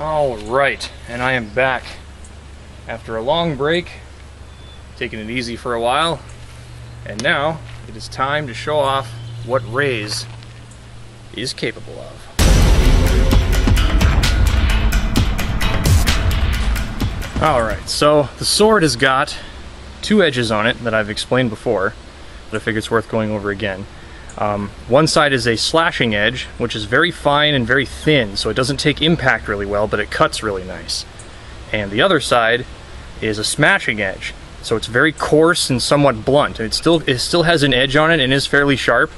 All right, and I am back after a long break, taking it easy for a while, and now it is time to show off what Raze is capable of. All right, so the sword has got two edges on it that I've explained before, but I figure it's worth going over again. One side is a slashing edge, which is very fine and very thin, so it doesn't take impact really well, but it cuts really nice. And the other side is a smashing edge, so it's very coarse and somewhat blunt. It still has an edge on it and is fairly sharp,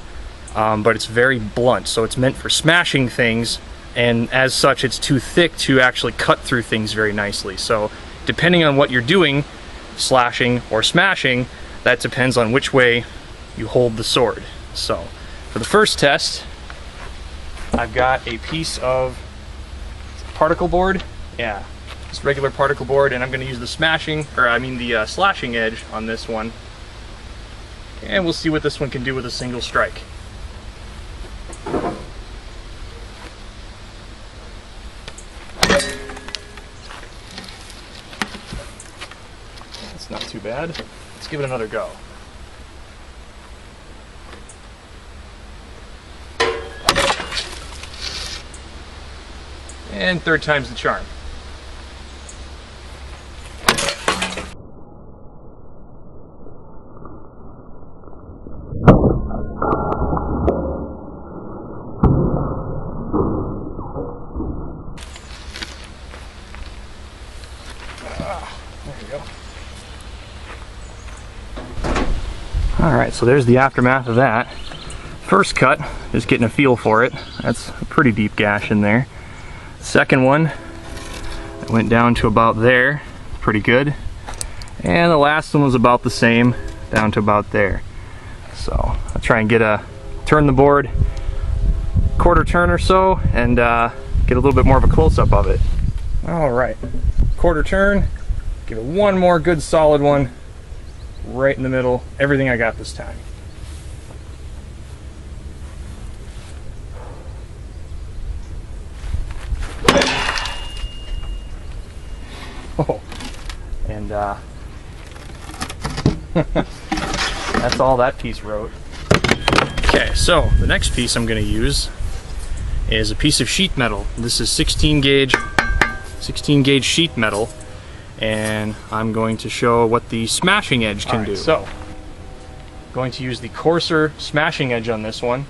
but it's very blunt, so it's meant for smashing things, and as such it's too thick to actually cut through things very nicely. So depending on what you're doing, slashing or smashing, that depends on which way you hold the sword. So for the first test, I've got a piece of particle board, just regular particle board, and I'm going to use the slashing edge on this one, and we'll see what this one can do with a single strike. That's not too bad. Let's give it another go. And third time's the charm. There you go. Alright, so there's the aftermath of that. First cut, just getting a feel for it. That's a pretty deep gash in there. Second one, it went down to about there, pretty good. And the last one was about the same, down to about there. So I'll try and turn the board quarter turn or so, and get a little bit more of a close-up of it. All right, quarter turn, give it one more good solid one, right in the middle, everything I got this time. Oh, and that's all that piece wrote. Okay, so the next piece I'm going to use is a piece of sheet metal. This is 16 gauge sheet metal, and I'm going to show what the smashing edge can do. So, I'm going to use the coarser smashing edge on this one.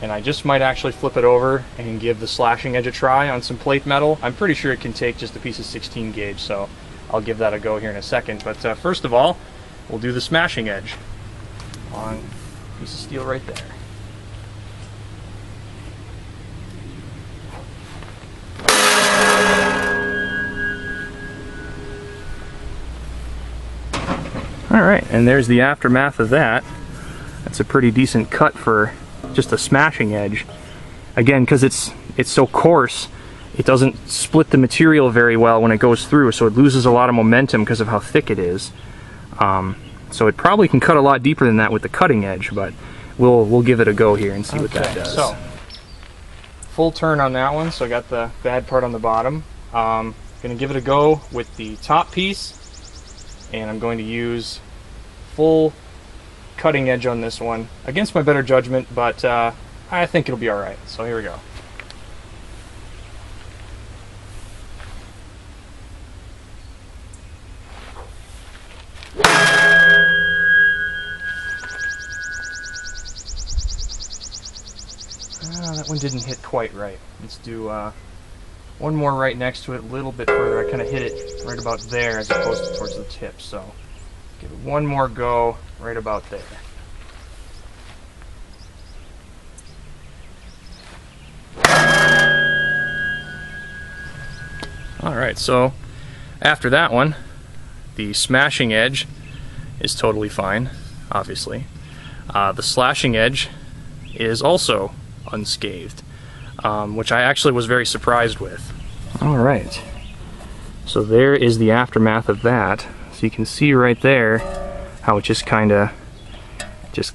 And I just might actually flip it over and give the slashing edge a try on some plate metal. I'm pretty sure it can take just a piece of 16 gauge, so I'll give that a go here in a second. But first of all, we'll do the smashing edge on a piece of steel right there. Alright, and there's the aftermath of that. That's a pretty decent cut for just a smashing edge. Again, because it's so coarse, it doesn't split the material very well when it goes through, so it loses a lot of momentum because of how thick it is. So it probably can cut a lot deeper than that with the cutting edge, but we'll give it a go here and see what that does. So, full turn on that one, so I got the bad part on the bottom. Gonna give it a go with the top piece, and I'm going to use full cutting edge on this one against my better judgment, but I think it'll be alright. So here we go. That one didn't hit quite right. Let's do one more right next to it, a little bit further. I kind of hit it right about there as opposed to towards the tip. So give it one more go right about there. Alright, so after that one, the smashing edge is totally fine, obviously. The slashing edge is also unscathed, which I actually was very surprised with. Alright, so there is the aftermath of that. So you can see right there how it just kind of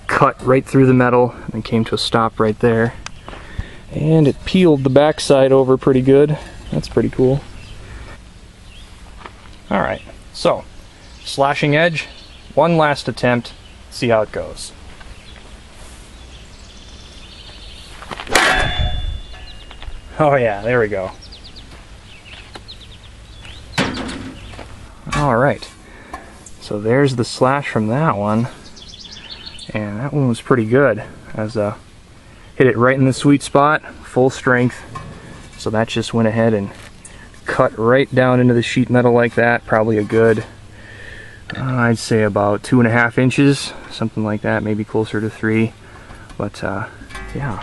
cut right through the metal and came to a stop right there. And it peeled the backside over pretty good. That's pretty cool. Alright, so slashing edge, one last attempt, see how it goes. Oh yeah, there we go. Alright, so there's the slash from that one, and that one was pretty good. As hit it right in the sweet spot, full strength, so that just went ahead and cut right down into the sheet metal like that, probably a good, I'd say about 2.5 inches, something like that, maybe closer to 3, but yeah,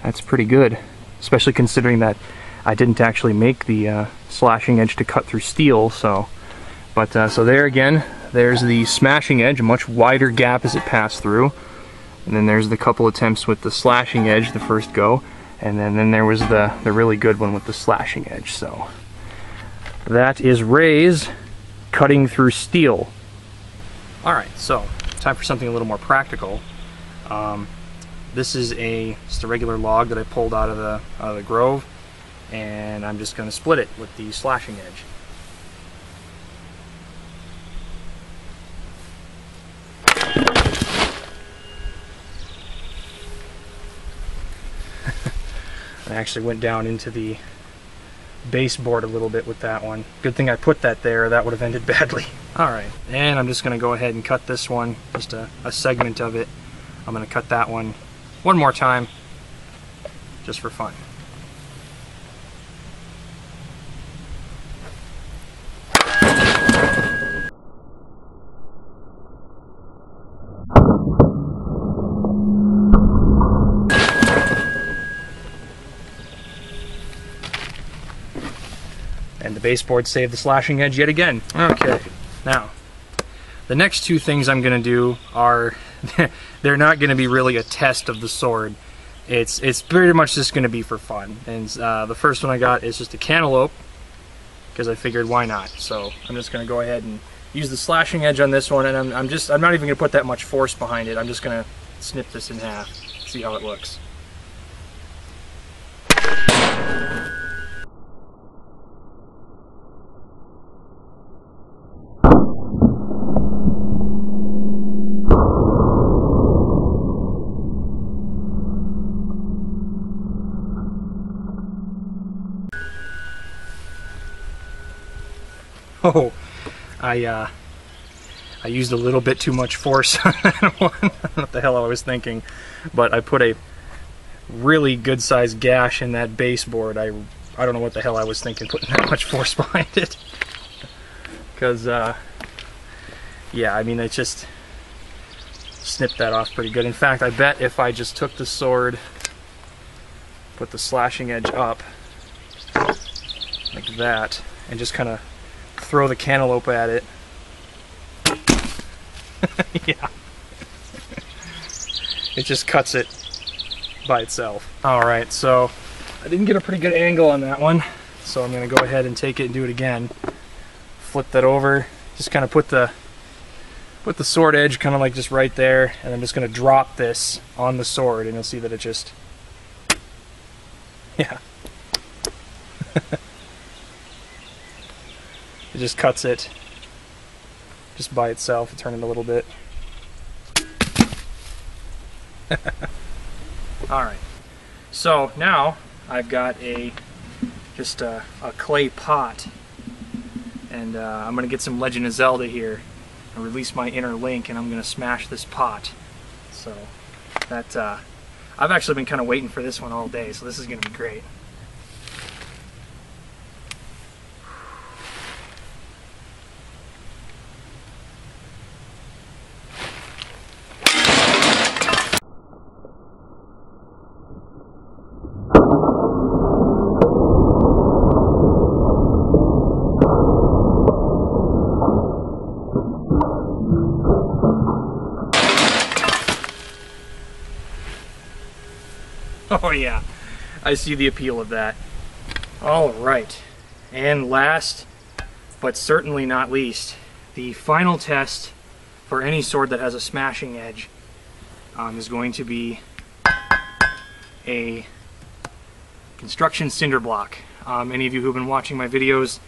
that's pretty good, especially considering that I didn't actually make the slashing edge to cut through steel, so. But so there again, there's the smashing edge, a much wider gap as it passed through. And then there's the couple attempts with the slashing edge, the first go. And then there was the really good one with the slashing edge. So that is Raze cutting through steel. Alright, so time for something a little more practical. This is just a regular log that I pulled out of the grove. And I'm just going to split it with the slashing edge. I actually went down into the baseboard a little bit with that one. Good thing I put that there, that would have ended badly. Alright, and I'm just going to go ahead and cut this one, just a segment of it. I'm going to cut that one more time, just for fun. And the baseboard saved the slashing edge yet again. Okay, now, the next two things I'm going to do are, they're not going to be really a test of the sword. It's pretty much just going to be for fun. And the first one I got is just a cantaloupe, because I figured why not. So I'm just going to go ahead and use the slashing edge on this one, and I'm not even going to put that much force behind it. I'm just going to snip this in half, see how it looks. Oh, I used a little bit too much force on that one. I don't know what the hell I was thinking, but I put a really good sized gash in that baseboard. I don't know what the hell I was thinking putting that much force behind it. Because, yeah, I mean, it just snipped that off pretty good. In fact, I bet if I just took the sword, put the slashing edge up, like that, and just kind of throw the cantaloupe at it. Yeah. It just cuts it by itself. Alright, so I didn't get a pretty good angle on that one, so I'm going to go ahead and take it and do it again. Flip that over, just kind of put the sword edge kind of like just right there, and I'm just going to drop this on the sword, and you'll see that it just, yeah. It just cuts it just by itself. Turn it a little bit. Alright, so now I've got just a clay pot, and I'm going to get some Legend of Zelda here and release my inner link, and I'm going to smash this pot. So that I've actually been kind of waiting for this one all day, so this is going to be great. Oh yeah, I see the appeal of that. Alright, and last, but certainly not least, the final test for any sword that has a smashing edge is going to be a construction cinder block. Any of you who've been watching my videos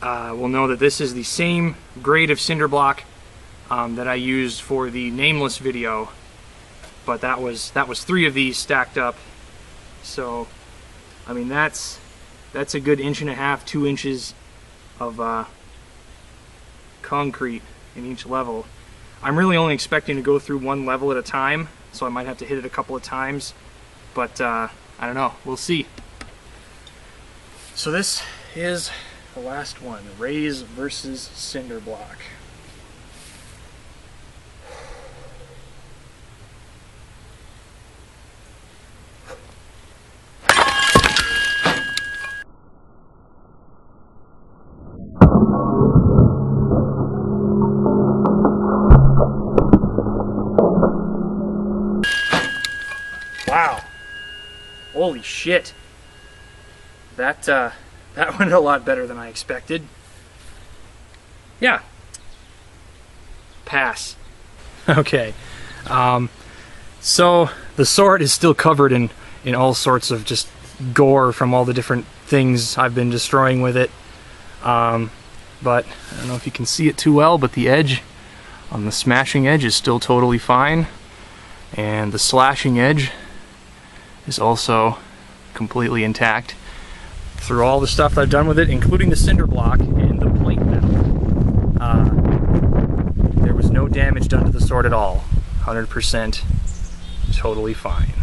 will know that this is the same grade of cinder block that I used for the nameless video, but that was 3 of these stacked up. So I mean, that's a good 1.5 inches, 2 inches of concrete in each level. I'm really only expecting to go through 1 level at a time, so I might have to hit it a couple of times, but I don't know, we'll see. So this is the last one, Raze versus cinder block. Wow. Holy shit. That went a lot better than I expected. Yeah. Pass. Okay. So the sword is still covered in all sorts of just gore from all the different things I've been destroying with it. But I don't know if you can see it too well, but the edge on the smashing edge is still totally fine. And the slashing edge is also completely intact. Through all the stuff that I've done with it, including the cinder block and the plate metal, there was no damage done to the sword at all. 100% totally fine.